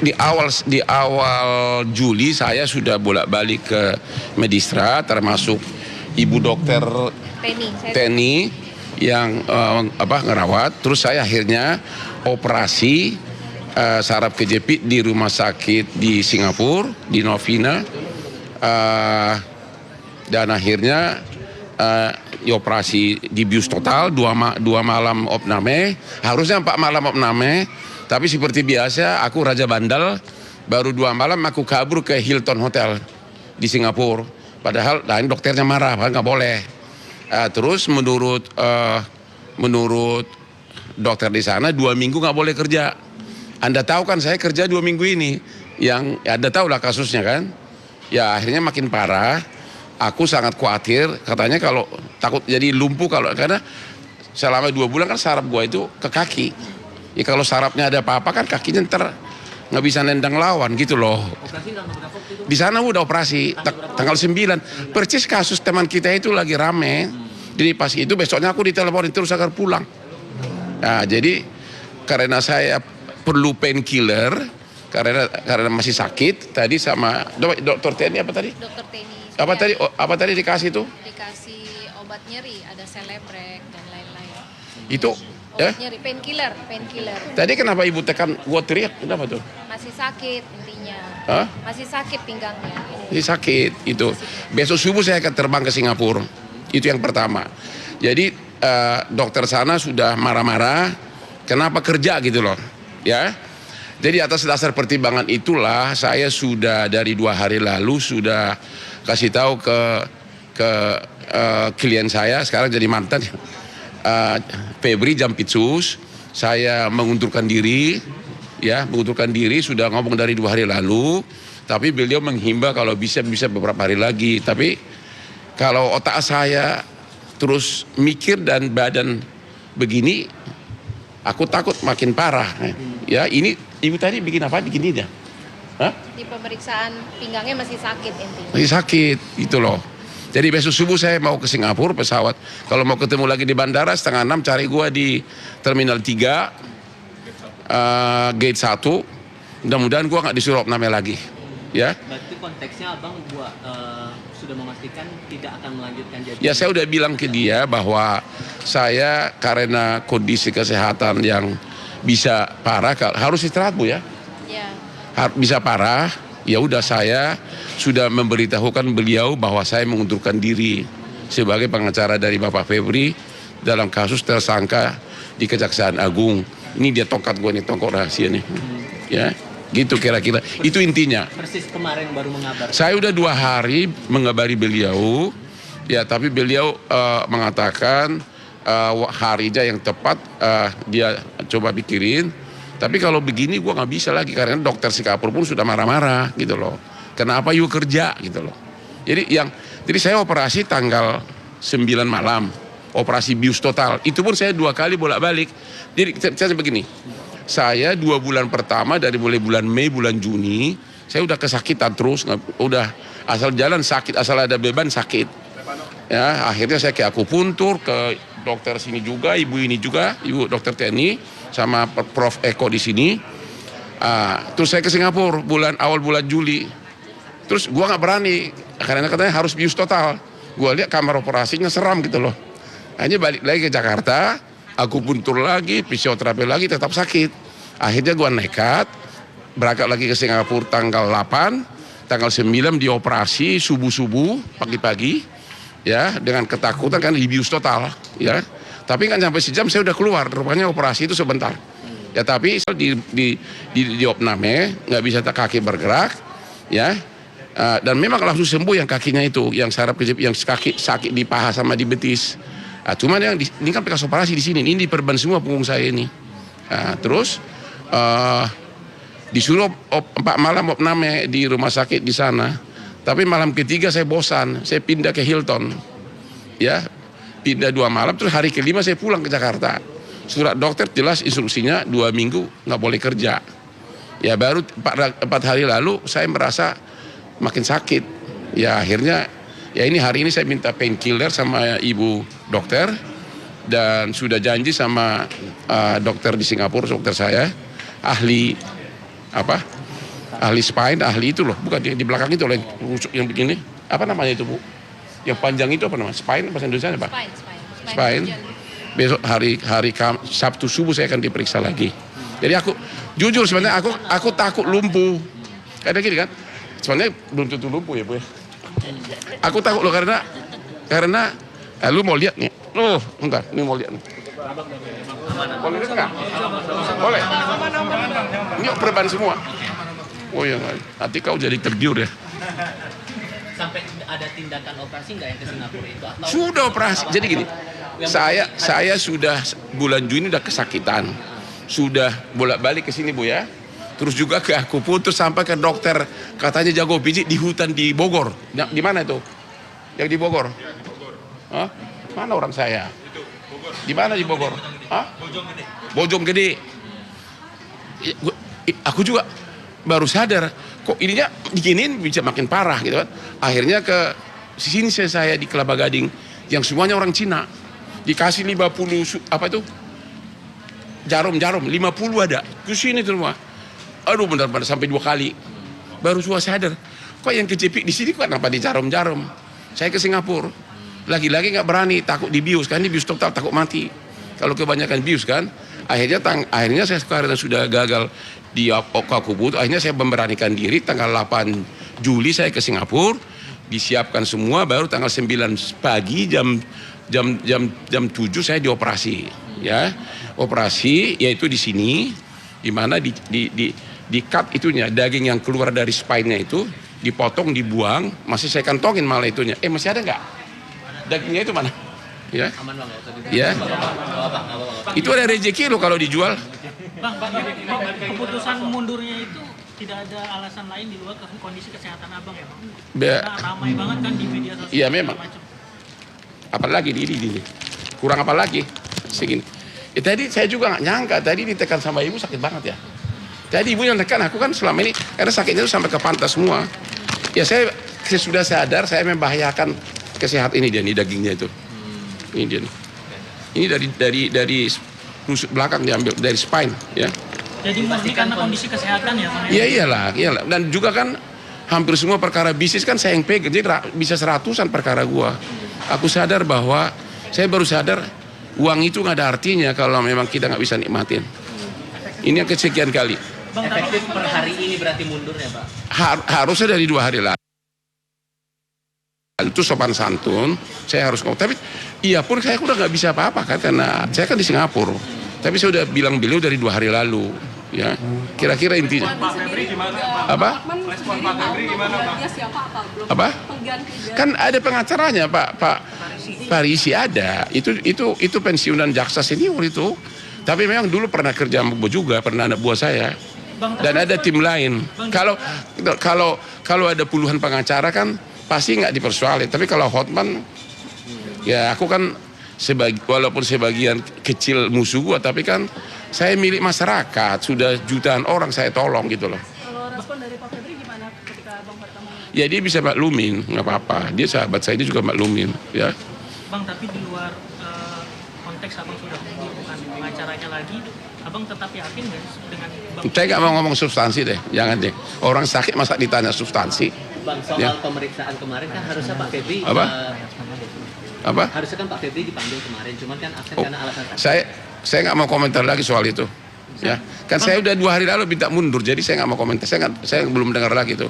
di awal Juli saya sudah bolak-balik ke Medistra, termasuk Ibu Dokter Teni yang ngerawat. Terus saya akhirnya operasi saraf kejepit di rumah sakit di Singapura, di Novena, dan akhirnya dioperasi di bius total 2 malam opname, harusnya 4 malam opname, tapi seperti biasa aku raja bandel, baru 2 malam aku kabur ke Hilton Hotel di Singapura, padahal lain dokternya marah, nggak boleh. Terus menurut dokter di sana 2 minggu nggak boleh kerja. Anda tahu kan saya kerja 2 minggu ini, yang Anda tahu lah kasusnya kan. Ya akhirnya makin parah. Aku sangat khawatir, katanya kalau takut jadi lumpuh karena selama 2 bulan kan saraf gua itu ke kaki. Ya kalau sarafnya ada apa-apa kan kakinya ntar nggak bisa nendang lawan gitu loh. Di sana udah operasi tanggal 9. Persis kasus teman kita itu lagi rame. Jadi pas itu besoknya aku diteleponin terus agar pulang. Nah jadi karena saya perlu painkiller karena masih sakit tadi sama dokter Teni apa tadi? Dokter Teni. Apa tadi dikasih itu? Dikasih obat nyeri, ada Celebrex dan lain-lain. Itu obat nyeri, painkiller. Tadi kenapa ibu tekan gua teriak? Kenapa tuh? Masih sakit intinya. Hah? Masih sakit pinggangnya. Masih sakit itu. Besok subuh saya akan terbang ke Singapura. Itu yang pertama. Jadi dokter sana sudah marah-marah. Kenapa kerja gitu loh, ya? Jadi atas dasar pertimbangan itulah saya sudah dari 2 hari lalu sudah kasih tahu ke klien saya sekarang jadi mantan Febri Jampitsus, saya mengundurkan diri sudah ngomong dari 2 hari lalu, tapi beliau menghimbau kalau bisa beberapa hari lagi. Tapi kalau otak saya terus mikir dan badan begini, aku takut makin parah. Ya ini ibu tadi bikin apa? Bikin ini ya? Hah? Di pemeriksaan pinggangnya masih sakit intinya. Masih sakit, itu loh. Jadi besok subuh saya mau ke Singapura pesawat. Kalau mau ketemu lagi di bandara 5:30 cari gua di Terminal 3, Gate 1. Mudah-mudahan gua nggak disuruh opname lagi. Ya. Berarti konteksnya abang sudah memastikan tidak akan melanjutkan jadi. Ya saya udah bilang ke dia bahwa saya karena kondisi kesehatan yang bisa parah harus istirahat Bu ya. Ya. Bisa parah, ya udah saya sudah memberitahukan beliau bahwa saya mengundurkan diri sebagai pengacara dari Bapak Febri dalam kasus tersangka di Kejaksaan Agung. Ini dia tongkat gue nih, tongkat rahasia nih. Ya, gitu kira-kira. Itu intinya. Persis kemarin baru mengabar. Saya udah 2 hari mengabari beliau, ya tapi beliau mengatakan harinya yang tepat dia coba pikirin. Tapi kalau begini gue nggak bisa lagi karena dokter Singapura pun sudah marah-marah gitu loh. Kenapa you kerja gitu loh. Jadi saya operasi tanggal 9 malam, operasi bius total. Itu pun saya 2 kali bolak-balik. Jadi saya begini, saya 2 bulan pertama dari mulai bulan Mei, bulan Juni, saya udah kesakitan terus, udah asal jalan sakit, asal ada beban sakit. Ya akhirnya saya ke akupuntur, ke dokter sini juga, ibu ini juga, ibu dokter Teni, sama Prof Eko di sini. Terus saya ke Singapura awal bulan Juli. Terus gua nggak berani karena katanya harus bius total. Gua lihat kamar operasinya seram gitu loh. Hanya balik lagi ke Jakarta, akupuntur lagi, fisioterapi lagi, tetap sakit. Akhirnya gua nekat berangkat lagi ke Singapura tanggal 8, tanggal 9 dioperasi subuh-subuh pagi-pagi. Ya dengan ketakutan kan di bius total ya, tapi kan sampai sejam saya udah keluar, rupanya operasi itu sebentar ya, tapi di opname nggak bisa kaki bergerak ya, dan memang langsung sembuh yang kakinya itu, yang saraf kejepit, yang kaki sakit di paha sama di betis. Cuman yang ini kan bekas operasi di sini, ini diperban semua punggung saya ini. Terus disuruh 4 malam opname di rumah sakit di sana. Tapi malam ketiga saya bosan, saya pindah ke Hilton, ya pindah 2 malam, terus hari kelima saya pulang ke Jakarta. Surat dokter jelas instruksinya 2 minggu nggak boleh kerja. Ya baru 4 hari lalu saya merasa makin sakit. Ya akhirnya ya hari ini saya minta painkiller sama ibu dokter dan sudah janji sama dokter di Singapura, dokter saya ahli apa? Ahli spine, ahli itu loh, bukan di belakang itu loh yang begini. Apa namanya itu, Bu? Yang panjang itu apa namanya? Spine bahasa Indonesia apa? Spine. Besok hari Sabtu subuh saya akan diperiksa lagi. Jadi aku jujur sebenarnya aku takut lumpuh. Karena gini kan, sebenarnya belum tentu lumpuh ya, Bu ya. Aku takut loh karena lu mau lihat nih. Oh, bentar, ini mau lihat nih. Boleh lihat nggak? Boleh. Ini perban semua. Oh ya, nanti kau jadi tergiur ya. Sampai ada tindakan operasi nggak yang ke Singapura itu? Atau Sudah operasi. Jadi gini, saya sudah bulan Juni udah kesakitan. Sudah bolak-balik ke sini, Bu ya. Terus juga ke aku putus sampai ke dokter katanya jago pijit di hutan di Bogor. Di mana itu? Yang di Bogor. Hah? Mana orang saya? Di mana di Bogor? Hah? Bojonggede. Aku juga baru sadar kok ininya diginiin bisa makin parah gitu kan. Akhirnya ke sini saya di Kelapa Gading yang semuanya orang Cina. Dikasih 50 apa itu? Jarum 50 ada. Ke sini semua. Aduh benar-benar sampai 2 kali. Baru sadar. Kok yang kejepit di sini kok kenapa di jarum-jarum? Saya ke Singapura. Lagi-lagi nggak berani, takut dibius kan, dibius total takut mati. Kalau kebanyakan bius kan, akhirnya saya sekarang sudah gagal di Okakubut, akhirnya saya memberanikan diri tanggal 8 Juli saya ke Singapura, disiapkan semua, baru tanggal 9 pagi jam 7 saya dioperasi, ya, operasi yaitu di sini, di mana di cut itunya, daging yang keluar dari spine-nya itu dipotong, dibuang, masih saya kantongin malah itunya, masih ada nggak? Dagingnya itu mana? Ya. aman Bang? Ya. Itu ada rezeki lo kalau dijual. Bang, keputusan mundurnya itu tidak ada alasan lain di luar kondisi kesehatan abang ya Bang? Karena ramai banget kan di media sosial. Iya memang. Apalagi di ini. Kurang apa lagi? Segini. Tadi saya juga nggak nyangka, tadi ditekan sama ibu sakit banget ya. Tadi ibu yang tekan aku kan selama ini, karena sakitnya itu sampai ke pantas semua. Ya saya sudah sadar saya membahayakan kesehatan ini dia, nih dagingnya itu. Ini dia. Ini dari rusuk belakang diambil dari spine ya. Jadi murni karena kondisi kesehatan ya Bang? Iya iyalah. Dan juga kan hampir semua perkara bisnis kan saya yang pegang. Jadi bisa seratusan perkara gua. Aku sadar bahwa saya baru sadar uang itu nggak ada artinya kalau memang kita nggak bisa nikmatin. Ini yang kesekian kali. Bang, Efektif per hari ini berarti mundur ya Pak? Harusnya dari 2 hari lalu. Itu sopan santun, saya harus ngomong. Tapi iya pun saya udah nggak bisa apa-apa kan, karena saya kan di Singapura. Tapi saya udah bilang beliau dari 2 hari lalu, ya. Kira-kira intinya. Apa? Apa? Kan ada pengacaranya Pak Parisi ada. Itu pensiunan jaksa senior itu. Tapi memang dulu pernah kerja sama gua juga, pernah anak buah saya. Dan ada tim lain. Kalau ada puluhan pengacara kan pasti nggak dipersoalin. Tapi kalau Hotman, ya aku kan walaupun sebagian kecil musuh gua, tapi kan saya milik masyarakat, sudah jutaan orang saya tolong gitu loh. Kalau respon dari Pak Febri gimana ketika Bang bertemu? Ya dia bisa maklumin, nggak apa-apa. Dia sahabat saya, dia juga maklumin, ya. Bang, tapi di luar konteks abang sudah mundur bukan pengacaranya lagi, abang tetap yakin nggak dengan Bang? Saya nggak mau ngomong substansi deh, jangan deh. Orang sakit masa ditanya substansi. Bang, soal Ya. pemeriksaan kemarin kan harusnya Pak Febri Apa? harusnya kan Pak Febri dipanggil kemarin, cuman kan absen karena alasan Saya nggak mau komentar lagi soal itu. Ya, kan saya udah 2 hari lalu minta mundur, jadi saya nggak mau komentar. Saya belum dengar lagi tuh.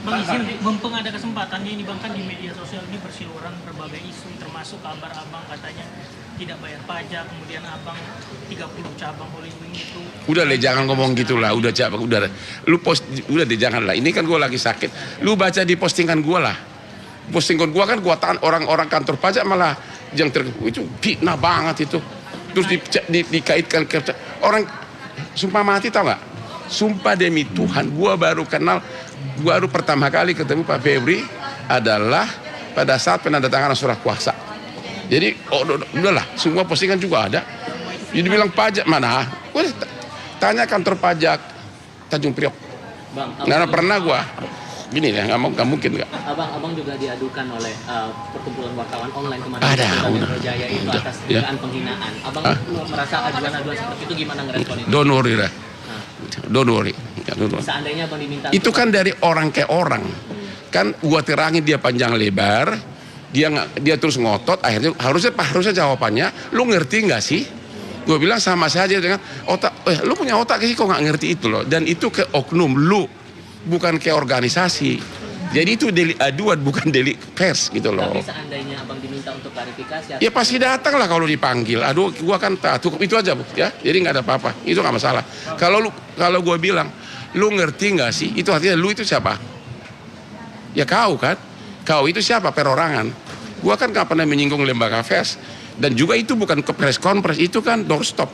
Bang, izin, mumpung ada kesempatannya ini Bang, kan di media sosial ini berseliweran berbagai isu, termasuk kabar abang katanya tidak bayar pajak, kemudian abang 30 cabang Holy Wing itu. Udah deh, jangan ngomong gitulah. Udah lu udah deh, jangan lah. Ini kan gue lagi sakit. Lu baca di postingan gue lah. Postingan gue kan orang-orang kantor pajak malah yang itu fitnah banget itu. Terus dikaitkan ke orang, sumpah mati tau nggak? Sumpah demi Tuhan, gue baru pertama kali ketemu Pak Febri adalah pada saat penandatanganan surat kuasa. Jadi udahlah, semua postingan juga ada. Jadi bilang pajak mana? Gue tanya kantor pajak Tanjung Priok. Bang, Nggak pernah gue. Gini ya, nggak mungkin nggak. Abang juga diadukan oleh perkumpulan wartawan online kemarin. Ada, Polda udah. Metro Jaya itu Udah, atas ya. dugaan penghinaan. Abang Hah? merasa aduan-aduan seperti itu gimana ngerespon itu? Don't worry lah. don't worry. Ya, don't worry. Seandainya abang diminta Itu kan dari orang ke orang. Kan gua terangin dia panjang lebar, dia terus ngotot, akhirnya harusnya jawabannya, lu ngerti nggak sih? Gue bilang sama saja dengan otak, lu punya otak sih kok nggak ngerti itu loh. Dan itu ke oknum lu, bukan ke organisasi. Jadi itu delik aduan, bukan delik pers gitu loh. Tapi seandainya abang diminta untuk klarifikasi, Ya pasti datang lah kalau dipanggil. Aduh, gua kan tak cukup itu aja, Bu, ya. Jadi nggak ada apa-apa. Itu nggak masalah. Kalau gua bilang, lu ngerti nggak sih? Itu artinya lu itu siapa? Ya kau kan? Kau itu siapa? Perorangan. Gua kan nggak pernah menyinggung lembaga pers. Dan juga itu bukan ke press conference, itu kan doorstop.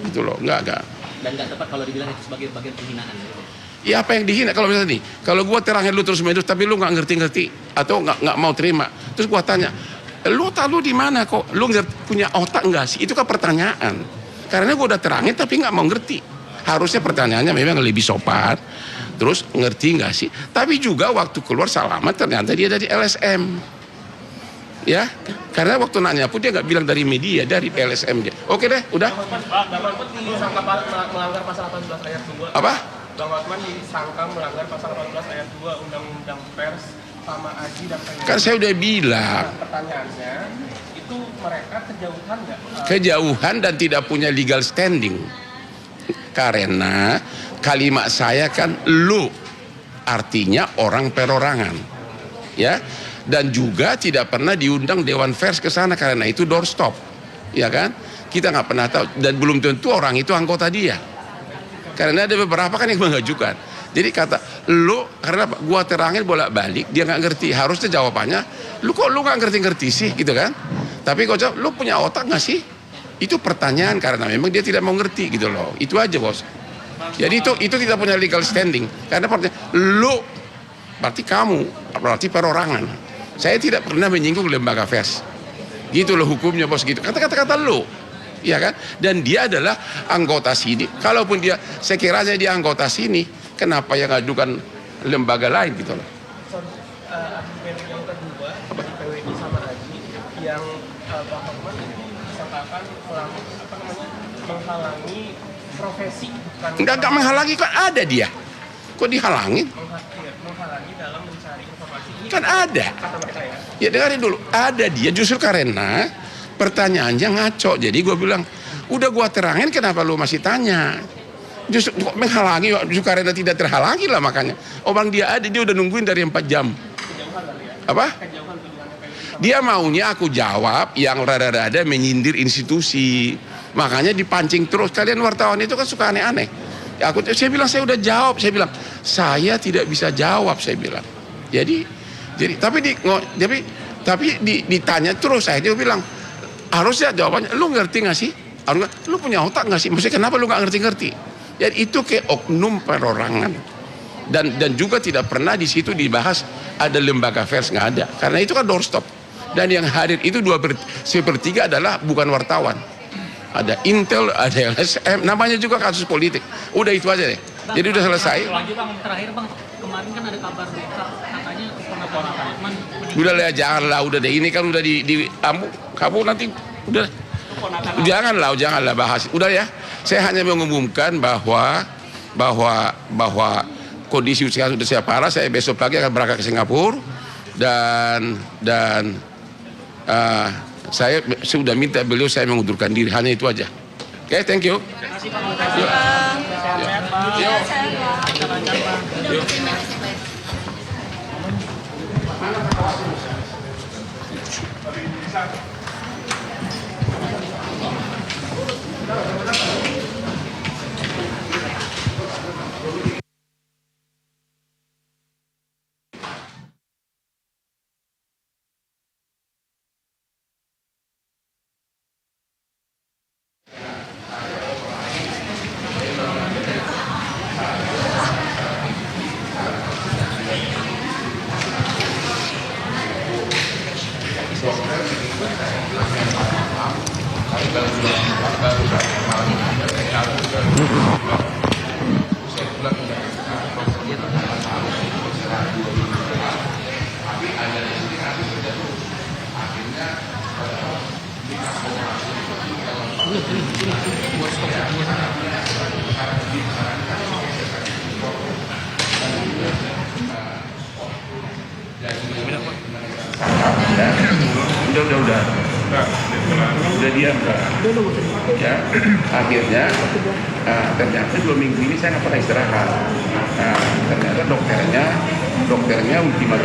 Gitu loh, nggak. dan nggak tepat kalau dibilang itu sebagai bagian penghinaan. Ya apa yang dihina kalau misalnya nih, kalau gua terangin lu terus menerus tapi lu nggak ngerti atau nggak mau terima, terus gua tanya, lu di mana kok, lu punya otak nggak sih? Itu kan pertanyaan. Karena gua udah terangin tapi nggak mau ngerti. Harusnya pertanyaannya memang lebih sopan. Terus ngerti nggak sih? Tapi juga waktu keluar salaman ternyata dia dari LSM. Ya, karena waktu nanya pun dia nggak bilang dari media, dari LSM dia. Oke deh, udah. Pak, Bang Mahfud disangka melanggar pasal 18 ayat 2. Apa? Bang Hotman disangka melanggar pasal 18 ayat 2 Undang-Undang Pers sama Aji dan Pengadilan. Kan saya udah bilang. Nah, pertanyaannya, itu mereka kejauhan nggak? Kejauhan dan tidak punya legal standing. Karena kalimat saya kan lu, artinya orang perorangan. Ya. Dan juga tidak pernah diundang Dewan Pers ke sana karena itu doorstop. Ya kan? Kita nggak pernah tahu dan belum tentu orang itu anggota dia. Karena ada beberapa kan yang mengajukan. Jadi kata lu, karena gua terangin bolak-balik dia nggak ngerti. Harusnya jawabannya, lu nggak ngerti-ngerti sih gitu kan? Tapi kau jawab, lu punya otak nggak sih? Itu pertanyaan karena memang dia tidak mau ngerti gitu loh. Itu aja bos. Jadi itu tidak punya legal standing. Karena lu berarti kamu, berarti perorangan. Saya tidak pernah menyinggung lembaga pers. Gitu loh hukumnya bos gitu. Kata-kata lu. Ya kan? Dan dia adalah anggota sini. Kalaupun dia sekiranya dia anggota sini, kenapa yang ngajukan lembaga lain gitu loh. Argumen yang kedua dari PWI sama Aji yang Bang Hotman itu disangkakan menghalangi profesi bukan Enggak menghalangi, kan ada dia. Kok dihalangin? menghalangi dalam mencari informasi. Ini Kan ada. kata mereka ya. Ya dengarin dulu, ada dia justru karena pertanyaannya ngaco. Jadi gue bilang, udah gue terangin kenapa lu masih tanya? Justru kok menghalangi, justru karena tidak terhalangi lah makanya. Orang dia ada, dia udah nungguin dari 4 jam. Apa? Dia maunya aku jawab yang rada-rada menyindir institusi. Makanya dipancing terus. Kalian wartawan itu kan suka aneh-aneh. Ya, saya bilang saya udah jawab. Saya bilang saya tidak bisa jawab. Saya bilang. Jadi ditanya terus. Saya dia bilang harusnya jawabannya. Lu ngerti nggak sih? Lu punya otak nggak sih? Maksudnya kenapa lu nggak ngerti-ngerti? Jadi itu ke oknum perorangan. Dan juga tidak pernah di situ dibahas ada lembaga pers, nggak ada. Karena itu kan doorstop. Dan yang hadir itu 2/3 adalah bukan wartawan. Ada Intel, ada LSM, namanya juga kasus politik. Udah itu aja deh. Jadi udah selesai. Lagi bang, terakhir bang, kemarin kan ada kabar berita katanya keponakan Bang Hotman. Udah lah, janganlah, udah deh. Ini kan udah di kamu nanti udah. Janganlah bahas. Udah ya. Saya hanya mengumumkan bahwa kondisi sekarang sudah saya parah. Saya besok pagi akan berangkat ke Singapura dan saya sudah minta beliau saya mengundurkan diri, hanya itu aja. Oke, thank you. Terima kasih bang. Sehat bang. Lancar bang. Baru Udah. Udah diam, Kak. Ya, akhirnya ternyata 2 minggu ini saya nggak pernah istirahat. Ternyata dokternya ultimatum